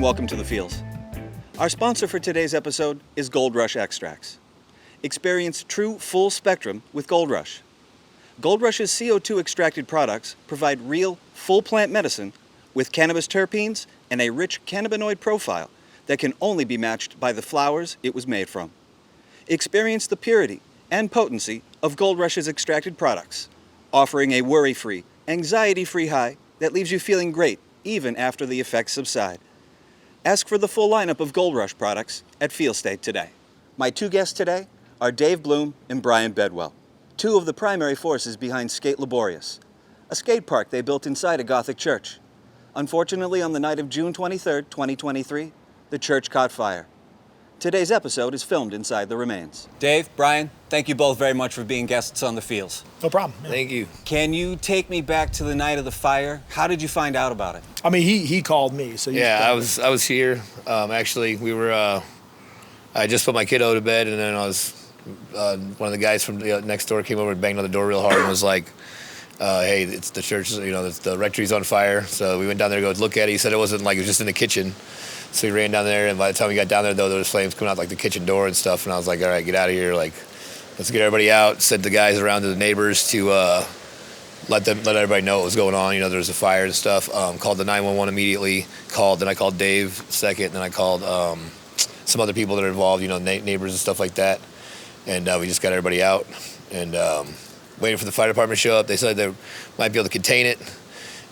and welcome to the Feels. Our sponsor for today's episode is Gold Rush Extracts. Experience true full spectrum with Gold Rush. Gold Rush's CO2 extracted products provide real, full plant medicine with cannabis terpenes and a rich cannabinoid profile that can only be matched by the flowers it was made from. Experience the purity and potency of Gold Rush's extracted products, offering a worry-free, anxiety-free high that leaves you feeling great even after the effects subside. Ask for the full lineup of Gold Rush products at Feel State today. My two guests today are Dave Blum and Bryan Bedwell, two of the primary forces behind SK8 Liborius, a skate park they built inside a Gothic church. Unfortunately, on the night of June 23, 2023, the church caught fire. Today's episode is filmed inside the remains. Dave, Bryan, thank you both very much for being guests on the Feels. No problem. Yeah. Thank you. Can you take me back to the night of the fire? How did you find out about it? I mean, he called me. So I was here. Actually, we were. I just put my kiddo to bed, and then I was. One of the guys from next door came over and banged on the door real hard and was like, "Hey, it's the church. The rectory's on fire." So we went down there to go look at it. He said it wasn't like it was just in the kitchen. So we ran down there, and by the time we got down there, though, there was flames coming out like the kitchen door and stuff. And I was like, "All right, get out of here! Like, let's get everybody out." Sent the guys around to the neighbors to let everybody know what was going on. There was a fire and stuff. Called the 911 immediately. Then I called Dave second. And then I called some other people that are involved. Neighbors and stuff like that. And we just got everybody out and waiting for the fire department to show up. They said they might be able to contain it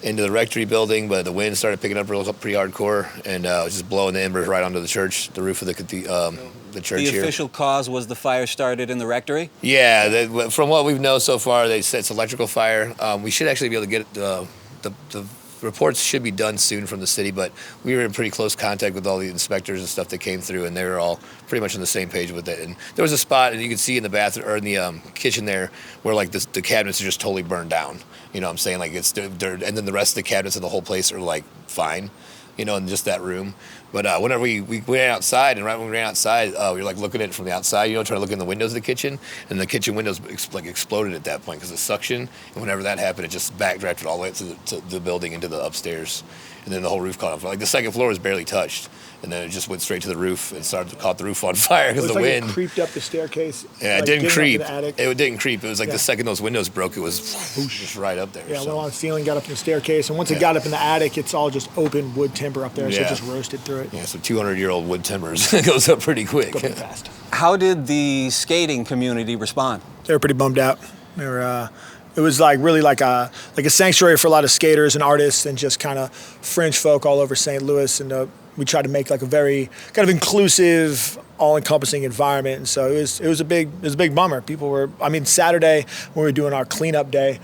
into the rectory building, but the wind started picking up pretty hardcore, and it was just blowing the embers right onto the church, the roof of the church here. The official cause was the fire started in the rectory? Yeah, from what we've known so far, they said it's electrical fire. We should actually be able to get the reports should be done soon from the city, but we were in pretty close contact with all the inspectors and stuff that came through, and they were all pretty much on the same page with it. And there was a spot, and you could see in the bathroom or in the kitchen there, where like the cabinets are just totally burned down. You know what I'm saying? Like and then the rest of the cabinets in the whole place are like fine, in just that room. But whenever we ran outside, and right when we ran outside, we were like looking at it from the outside, trying to look in the windows of the kitchen, and the kitchen windows exploded at that point because of suction. And whenever that happened, it just backdrafted all the way to the building into the upstairs, and then the whole roof caught on fire. Like the second floor was barely touched, and then it just went straight to the roof and caught the roof on fire because the wind. It creeped up the staircase. Yeah, it didn't creep. It didn't creep. It was like the second those windows broke, it was just right up there. Yeah, went on the ceiling, got up in the staircase, and once it got up in the attic, it's all just open wood timber up there, so it just roasted through it. Yeah, so 200-year-old wood timbers goes up pretty quick. Go pretty fast. How did the skating community respond? They were pretty bummed out. They were. It was like really like a sanctuary for a lot of skaters and artists and just kind of fringe folk all over St. Louis, and we tried to make like a very kind of inclusive, all-encompassing environment. And so it was a big bummer. People were, Saturday when we were doing our cleanup day,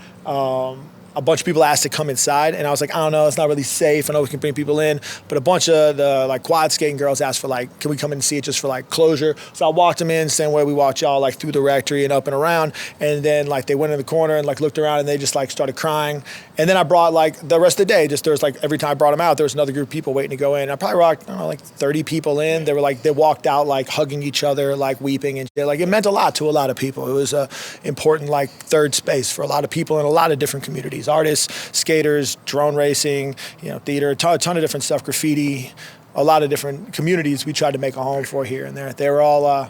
a bunch of people asked to come inside, and I was like, I don't know, it's not really safe. I know we can bring people in, but a bunch of the like quad skating girls asked for like, can we come in and see it just for like closure? So I walked them in, same way we walked y'all like through the rectory and up and around, and then like they went in the corner and like looked around and they just like started crying. And then I brought like the rest of the day, there was like every time I brought them out, there was another group of people waiting to go in. I probably brought, like 30 people in. They were like, they walked out like hugging each other, like weeping and shit. Like it meant a lot to a lot of people. It was a important like third space for a lot of people in a lot of different communities, artists, skaters, drone racing, theater, a ton of different stuff, graffiti, a lot of different communities we tried to make a home for here and there. They were all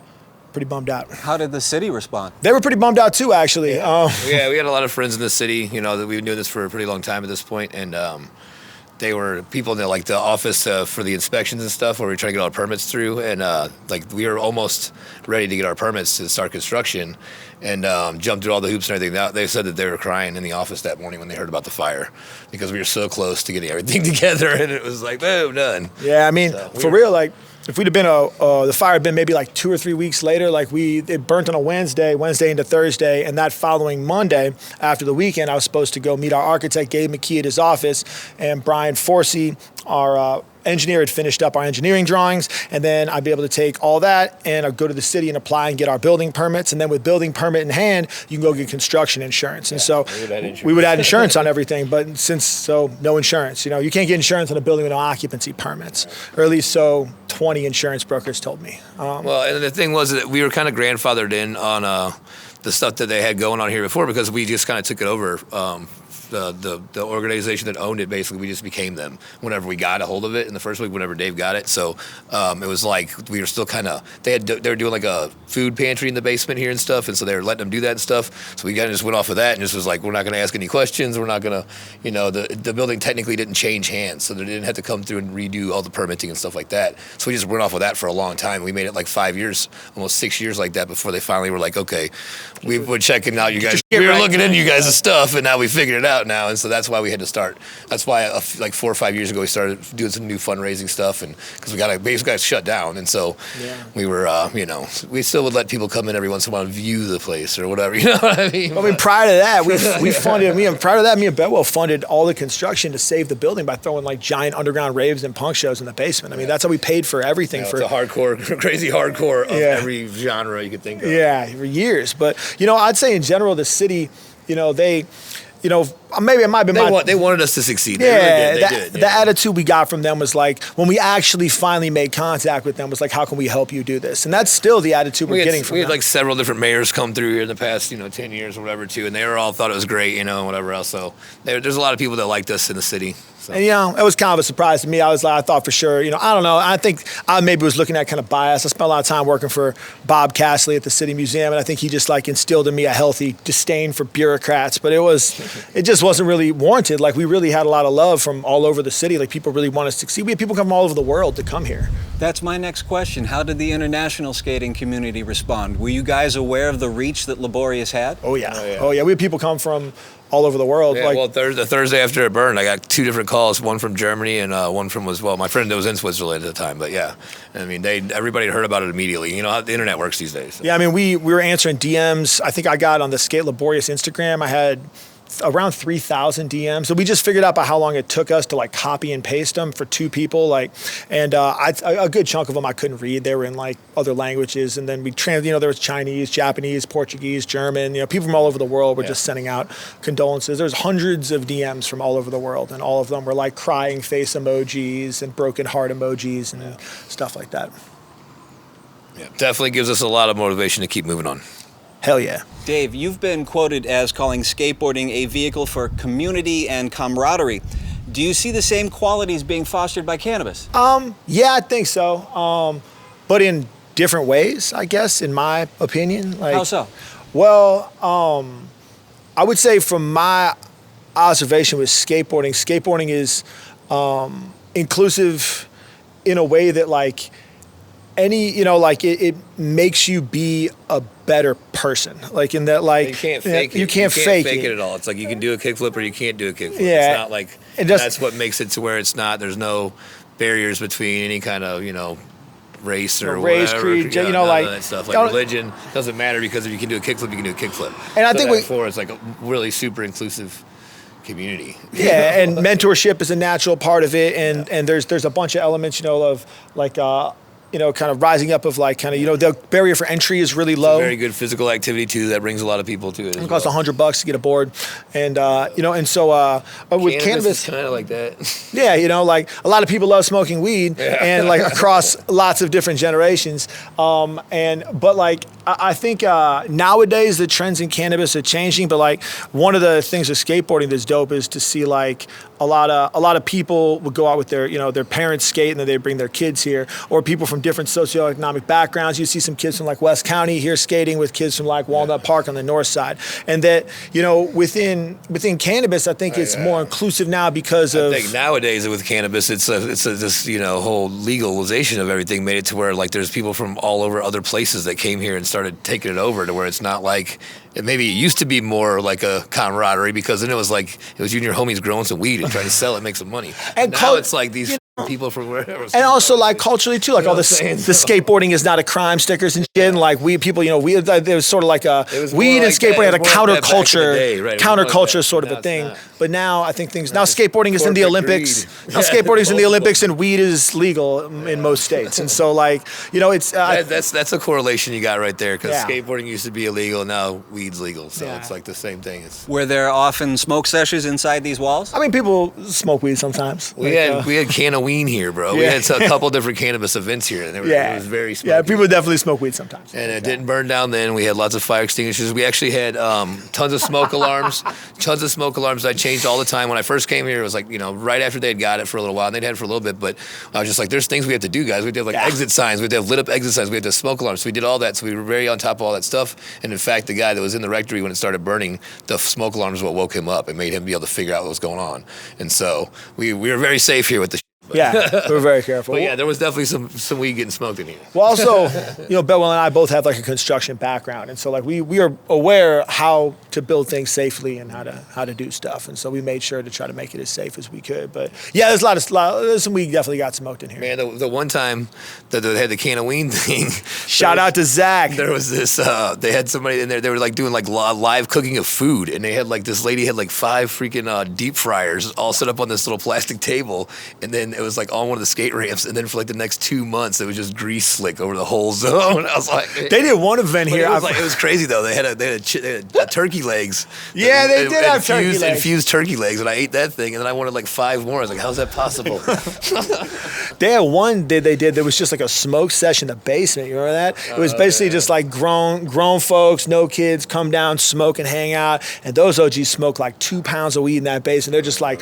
pretty bummed out. How did the city respond? They were pretty bummed out too, actually. Yeah, we had a lot of friends in the city, that we've been doing this for a pretty long time at this point, and they were people in the office for the inspections and stuff where we were trying to get all our permits through, and we were almost ready to get our permits to start construction, and jumped through all the hoops and everything. They said that they were crying in the office that morning when they heard about the fire because we were so close to getting everything together, and it was like, boom, done. Yeah, for real, like if we'd have been the fire had been maybe like 2 or 3 weeks later, like it burnt on a Wednesday into Thursday, and that following Monday after the weekend, I was supposed to go meet our architect, Gabe McKee, at his office, and Brian Forsey, our engineer, had finished up our engineering drawings, and then I'd be able to take all that and I'd go to the city and apply and get our building permits, and then with building permit in hand, you can go get construction insurance. And so we would add insurance on everything, but no insurance. You can't get insurance on a building with no occupancy permits, or at least so 20 insurance brokers told me. Well, and the thing was that we were kind of grandfathered in on the stuff that they had going on here before because we just kind of took it over the organization that owned it, basically, we just became them whenever we got a hold of it in the first week, whenever Dave got it. So it was like we were still kind of, they were doing like a food pantry in the basement here and stuff, and so they were letting them do that and stuff. So we kind of just went off of that and just was like, we're not going to ask any questions. We're not going to, you know, the building technically didn't change hands, so they didn't have to come through and redo all the permitting and stuff like that. So we just went off of that for a long time. We made it like 5 years, almost 6 years like that before they finally were like, okay, we were checking out you guys. We were looking into you guys' stuff, and now we figured it out now. And so that's why we had to start. That's why like 4 or 5 years ago we started doing some new fundraising stuff, and because we basically got shut down, and so we were, you know, we still would let people come in every once in a while and view the place or whatever. You know what I mean? I mean, prior to that, we funded. Me and Bedwell funded all the construction to save the building by throwing like giant underground raves and punk shows in the basement. I mean, that's how we paid for everything. It's a hardcore, crazy hardcore of every genre you could think of. Yeah, for years. But you know, I'd say in general, the city, you know, they. You know, maybe it might be they wanted us to succeed. Yeah, they did. The attitude we got from them was like, when we actually finally made contact with them, was like, how can we help you do this? And that's still the attitude we're getting from them. We had like several different mayors come through here in the past, 10 years or whatever too, and they were all thought it was great, and whatever else. So there's a lot of people that liked us in the city. So. And it was kind of a surprise to me. I thought for sure, I don't know. I think I maybe was looking at kind of bias. I spent a lot of time working for Bob Castley at the City Museum, and I think he just like instilled in me a healthy disdain for bureaucrats. But it just wasn't really warranted. Like, we really had a lot of love from all over the city. Like, people really want us to succeed. We had people come from all over the world to come here. That's my next question. How did the international skating community respond? Were you guys aware of the reach that Liborius had? Oh yeah. We had people come from all over the world. Yeah, well, the Thursday after it burned, I got 2 different calls. One from Germany and one from my friend that was in Switzerland at the time. But yeah, I mean, everybody heard about it immediately. You know how the internet works these days. So. Yeah, I mean, we were answering DMs. I think I got on the SK8 Liborius Instagram, I had around 3,000 DMs. So we just figured out by how long it took us to like copy and paste them for 2 people. And a good chunk of them I couldn't read. They were in like other languages. And then we there was Chinese, Japanese, Portuguese, German, people from all over the world were just sending out condolences. There's hundreds of DMs from all over the world, and all of them were like crying face emojis and broken heart emojis and stuff like that. Yeah, definitely gives us a lot of motivation to keep moving on. Hell yeah. Dave, you've been quoted as calling skateboarding a vehicle for community and camaraderie. Do you see the same qualities being fostered by cannabis? Yeah, I think so. But in different ways, I guess, in my opinion. How so? Well, I would say from my observation with skateboarding is inclusive in a way that like it makes you be a better person. Like, in that, like, you can't fake it. You can't fake it at all. It's like you can do a kickflip or you can't do a kickflip. Yeah. It's not like that's what makes it to where it's not. There's no barriers between any kind of race or race, whatever, creed, none of that stuff. Like, religion doesn't matter, because if you can do a kickflip, you can do a kickflip. And I think it's like a really super inclusive community. Yeah, and mentorship is a natural part of it, and there's a bunch of elements, of like kind of rising up of like the barrier for entry is really low. It's a very good physical activity too that brings a lot of people to it. It costs $100 to get aboard, and and so with cannabis, is kind of like that. Yeah, like a lot of people love smoking weed, and like across lots of different generations. But like I think nowadays the trends in cannabis are changing. But like one of the things with skateboarding that's dope is to see like a lot of people would go out with their parents skate, and then they bring their kids here, or people from different socioeconomic backgrounds. You see some kids from like West County here skating with kids from like Walnut Park on the north side, and that within cannabis, I think it's more inclusive now because I think nowadays with cannabis, it's this whole legalization of everything made it to where like there's people from all over other places that came here and started taking it over, to where it's not like. Maybe it used to be more like a camaraderie, because then it was you and your homies growing some weed and trying to sell it, make some money. And now it's like these people from wherever. And also like culturally too, like all the skateboarding is not a crime stickers and shit. And like it was sort of like weed and skateboarding had a counterculture sort of a thing. But now I think now skateboarding is in the Olympics. Now skateboarding is in the Olympics, and weed is legal in most states. And so like it's that's a correlation you got right there, because skateboarding used to be illegal, now weed's legal. So it's like the same thing. Were there often smoke sessions inside these walls? I mean, people smoke weed sometimes. We had can of weed Halloween here, bro. We had a couple different cannabis events here, and it was very smoky. Yeah, people definitely smoke weed sometimes. And it didn't burn down then. We had lots of fire extinguishers. We actually had tons of smoke alarms. Tons of smoke alarms I changed all the time. When I first came here, it was like, right after they'd got it for a little while, and they'd had it for a little bit, but I was just like, there's things we have to do, guys. We had to have exit signs. We had to have lit up exit signs. We had to have smoke alarms. So we did all that. So we were very on top of all that stuff. And in fact, the guy that was in the rectory when it started burning, the smoke alarm was what woke him up and made him be able to figure out what was going on. And so we were very safe here with the Yeah, we were very careful. But yeah, there was definitely some weed getting smoked in here. Well, also, Bedwell and I both have like a construction background, and so like we are aware how to build things safely and how to do stuff, and so we made sure to try to make it as safe as we could. But yeah, there's some weed definitely got smoked in here. Man, the one time that they had the can of weed thing. Shout out to Zach. There was this. They had somebody in there. They were like doing like live cooking of food, and they had like this lady had like 5 freaking deep fryers all set up on this little plastic table, and then it was like on one of the skate ramps, and then for like the next 2 months, it was just grease slick over the whole zone. I was like, they did one event here. It was crazy though. They had turkey legs. Yeah, they did have turkey legs. Infused turkey legs, and I ate that thing, and then I wanted like 5 more. I was like, how's that possible? They had one they did. There was just like a smoke session in the basement. You remember that? It was basically just like grown folks, no kids, come down, smoke and hang out. And those OGs smoke like 2 pounds of weed in that basement. They're just like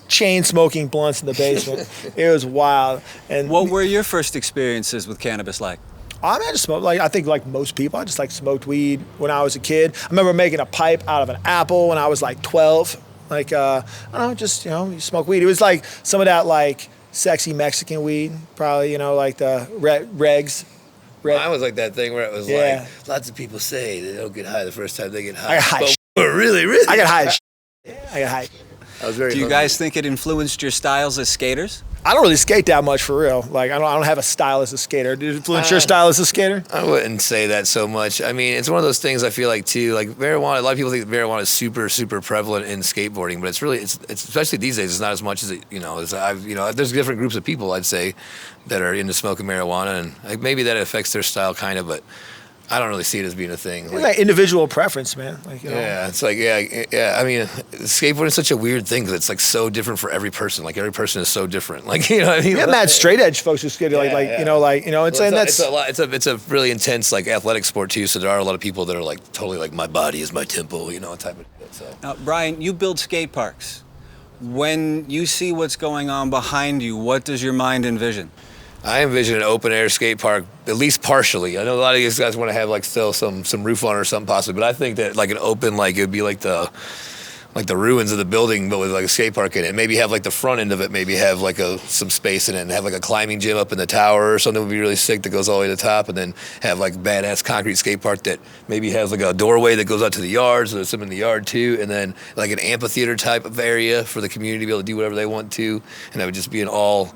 chain smoking blunts in the basement. It was wild. And what were your first experiences with cannabis like? I just smoked, I think like most people, I just smoked weed when I was a kid. I remember making a pipe out of an apple when I was like 12. I don't know, you smoke weed. It was like some of that like sexy Mexican weed, probably, like the regs. Mine was like that thing where it was like, lots of people say they don't get high the first time they get high. I got high. Really? I got high. I got high. Do you guys think it influenced your styles as skaters? I don't really skate that much for real. Like I don't have a style as a skater. Did it influence your style as a skater? I wouldn't say that so much. I mean, it's one of those things I feel like too. Like marijuana, a lot of people think marijuana is super, super prevalent in skateboarding, but it's especially these days. It's not as much as there's different groups of people I'd say that are into smoking marijuana, and like maybe that affects their style kind of, but I don't really see it as being a thing. It's like individual preference, man. Yeah, it's like, yeah. I mean, skateboarding is such a weird thing because it's like so different for every person. Like every person is so different. Like, you know what I mean? Yeah, mad straight edge folks who skate It's a really intense like athletic sport too. So there are a lot of people that are like totally like my body is my temple, type of shit. So. Now, Bryan, you build skate parks. When you see what's going on behind you, what does your mind envision? I envision an open air skate park, at least partially. I know a lot of these guys want to have like still some roof on or something possibly, but I think that like an open, like it would be like the ruins of the building, but with like a skate park in it. Maybe have like the front end of it, maybe have like some space in it, and have like a climbing gym up in the tower or something would be really sick that goes all the way to the top, and then have like badass concrete skate park that maybe has like a doorway that goes out to the yard, so there's some in the yard too, and then like an amphitheater type of area for the community to be able to do whatever they want to, and that would just be an all.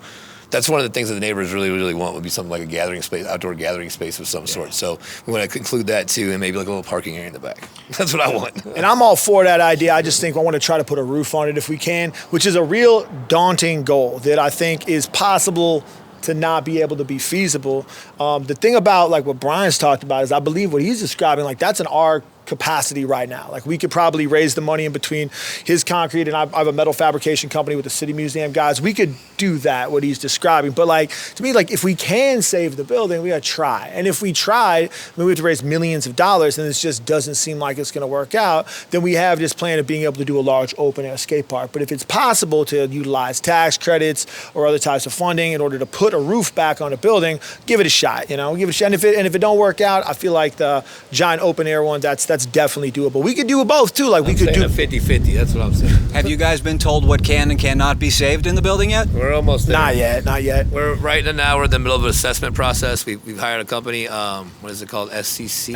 That's one of the things that the neighbors really, really want would be something like a gathering space, outdoor gathering space of some sort. So we want to include that too, and maybe like a little parking area in the back. That's what I want. And I'm all for that idea. I just think I want to try to put a roof on it if we can, which is a real daunting goal that I think is possible to not be able to be feasible. The thing about like what Bryan's talked about is I believe what he's describing, like that's an R capacity right now. Like we could probably raise the money in between his concrete and I have a metal fabrication company with the City Museum guys. We could do that, what he's describing. But like, to me, like if we can save the building, we gotta try. And if we try, we have to raise millions of dollars and it just doesn't seem like it's gonna work out, then we have this plan of being able to do a large open air skate park. But if it's possible to utilize tax credits or other types of funding in order to put a roof back on a building, give it a shot, give it a shot. And if it don't work out, I feel like the giant open air one, that's definitely doable. We could do both too. Like we could do a 50-50. That's what I'm saying. Have you guys been told what can and cannot be saved in the building yet? We're almost there. Not yet. We're right now. We're in the middle of an assessment process. We've hired a company. What is it called? SSC.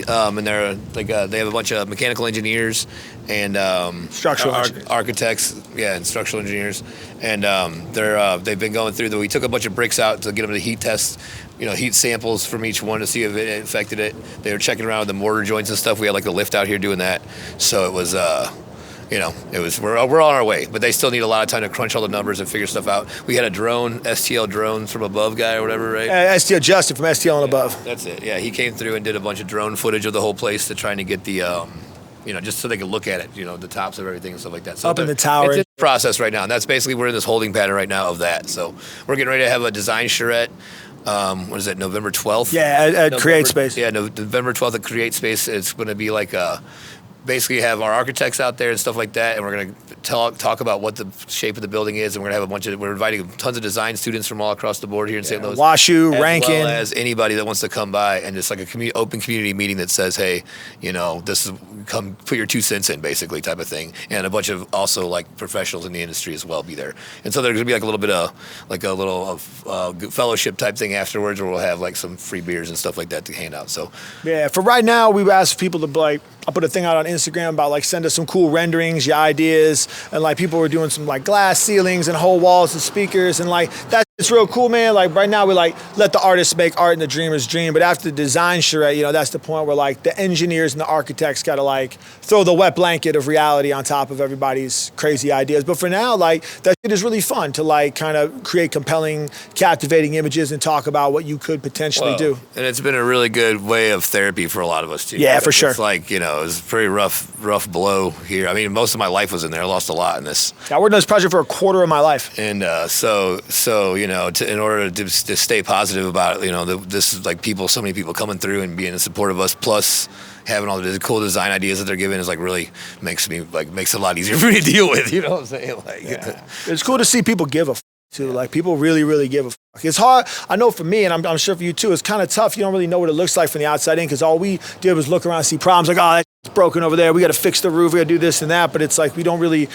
And they're like they have a bunch of mechanical engineers and structural engineers. Architects. Yeah, and structural engineers. And they've been going through. We took a bunch of bricks out to get them to heat test. Heat samples from each one to see if it affected it. They were checking around with the mortar joints and stuff. We had like the lift out here doing that. So it was, we're on our way, but they still need a lot of time to crunch all the numbers and figure stuff out. We had a drone, STL drone from above guy or whatever, right? STL Justin from STL and above. That's it. Yeah, he came through and did a bunch of drone footage of the whole place to trying to get the just so they can look at it, the tops of everything and stuff like that. So Up in the tower. It's in the process right now, and that's basically we're in this holding pattern right now of that. So we're getting ready to have a design charrette. What is it, November 12th? Yeah, at Create Space. Yeah, November 12th at Create Space. It's going to be like basically have our architects out there and stuff like that, and we're going to talk about what the shape of the building is, and we're going to have we're inviting tons of design students from all across the board here in St. Louis. WashU, Rankin. As well as anybody that wants to come by, and it's like a open community meeting that says, hey, this is, come put your 2 cents in, basically, type of thing. And a bunch of also like professionals in the industry as well be there. And so there's going to be like a little bit of like a little fellowship type thing afterwards, where we'll have like some free beers and stuff like that to hand out. So yeah, for right now, we've asked people to like, I'll put a thing out on Instagram about like send us some cool renderings, your ideas, and like people were doing some like glass ceilings and whole walls and speakers, and like it's real cool, man. Like right now we like let the artists make art and the dreamers dream, but after the design charrette, that's the point where like the engineers and the architects gotta like throw the wet blanket of reality on top of everybody's crazy ideas. But for now, like that shit is really fun to like kind of create compelling, captivating images and talk about what you could potentially do. And it's been a really good way of therapy for a lot of us too. Yeah, for sure. It's like, it was a pretty rough blow here. I mean, most of my life was in there. I lost a lot in this. I worked on this project for a quarter of my life. And so in order to stay positive about it, this is like so many people coming through and being in support of us, plus having all the cool design ideas that they're giving is like really makes it a lot easier for me to deal with. You know what I'm saying? Like, it's cool to see people give a too. Like people really, really give a fuck. It's hard. I know for me, and I'm sure for you too, it's kind of tough. You don't really know what it looks like from the outside in, because all we did was look around and see problems. Like, oh, that's broken over there. We got to fix the roof. We got to do this and that. But it's like I don't really,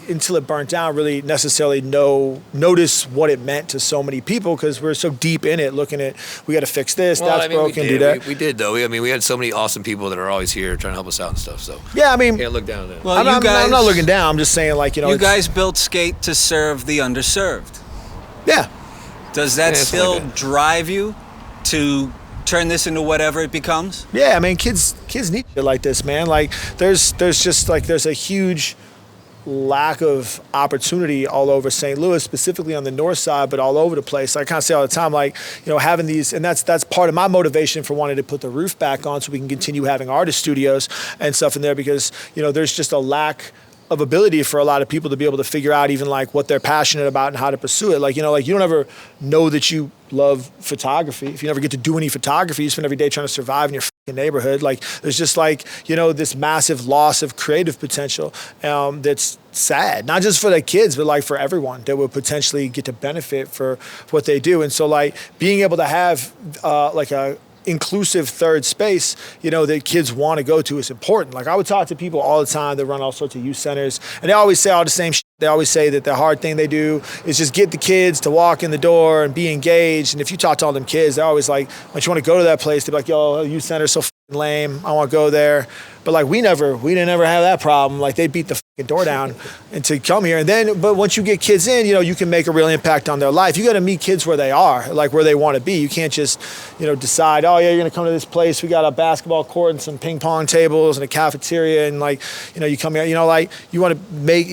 until it burnt down, really necessarily notice what it meant to so many people, because we're so deep in it, looking at, we got to fix this, that's broken, do that. We did though. We had so many awesome people that are always here trying to help us out and stuff. So yeah, I mean, can't look down at that. Well, I'm not looking down. I'm just saying, like, you guys built Skate to serve the underserved. Yeah. Does that still drive you to turn this into whatever it becomes? Yeah, I mean, kids need shit like this, man. Like, there's a huge lack of opportunity all over St. Louis, specifically on the north side, but all over the place. I kind of say all the time, like, having these, and that's part of my motivation for wanting to put the roof back on so we can continue having artist studios and stuff in there, because, there's just a lack of ability for a lot of people to be able to figure out even like what they're passionate about and how to pursue it. Like, you don't ever know that you love photography if you never get to do any photography. You spend every day trying to survive in your fucking neighborhood. Like, there's just like, this massive loss of creative potential that's sad, not just for the kids, but like for everyone that would potentially get to benefit for what they do. And so like being able to have like a inclusive third space, that kids want to go to is important. Like, I would talk to people all the time that run all sorts of youth centers, and they always say all the same shit. They always say that the hard thing they do is just get the kids to walk in the door and be engaged. And if you talk to all them kids, they're always like, when you want to go to that place, they're like, yo, youth center's so fucking lame, I want to go there. But like, we didn't ever have that problem. Like, they beat the fucking door down and to come here. And then, but once you get kids in, you can make a real impact on their life. You got to meet kids where they are, like where they want to be. You can't just, decide, oh yeah, you're going to come to this place. We got a basketball court and some ping pong tables and a cafeteria. And like, you come here, like you want to make,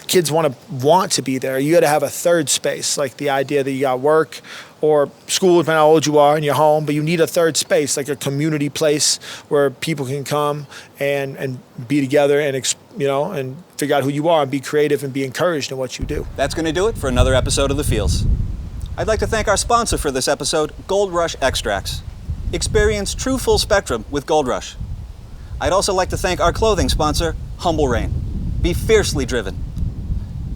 kids want to be there. You got to have a third space, like the idea that you got work or school, depending on how old you are, in your home, but you need a third space, like a community place where people can come and be together and and figure out who you are and be creative and be encouraged in what you do. That's going to do it for another episode of The Feels. I'd like to thank our sponsor for this episode, Gold Rush Extracts. Experience true full spectrum with Gold Rush. I'd also like to thank our clothing sponsor, Humble Rain. Be fiercely driven.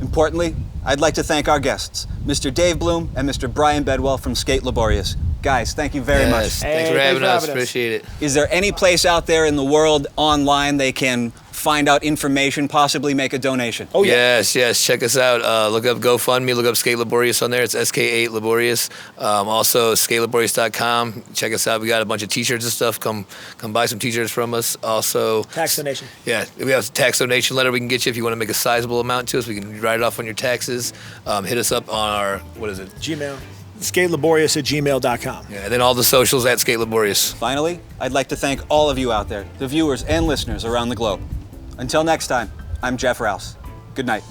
Importantly, I'd like to thank our guests, Mr. Dave Blum and Mr. Bryan Bedwell from SK8 Liborius. Guys, thank you very much. Thanks for having us. Appreciate it. Is there any place out there in the world online they can find out information, possibly make a donation? Oh, yeah. Yes. Check us out. Look up GoFundMe. Look up SK8 Liborius on there. It's SK8 Liborius. Also, SK8Liborius.com. Check us out. We got a bunch of T-shirts and stuff. Come buy some T-shirts from us. Also, tax donation. Yeah, we have a tax donation letter we can get you if you want to make a sizable amount to us. We can write it off on your taxes. Hit us up on our, Gmail. SK8Liborius@gmail.com. Yeah, and then all the socials at SK8 Liborius. Finally, I'd like to thank all of you out there, the viewers and listeners around the globe. Until next time, I'm Jeff Rouse. Good night.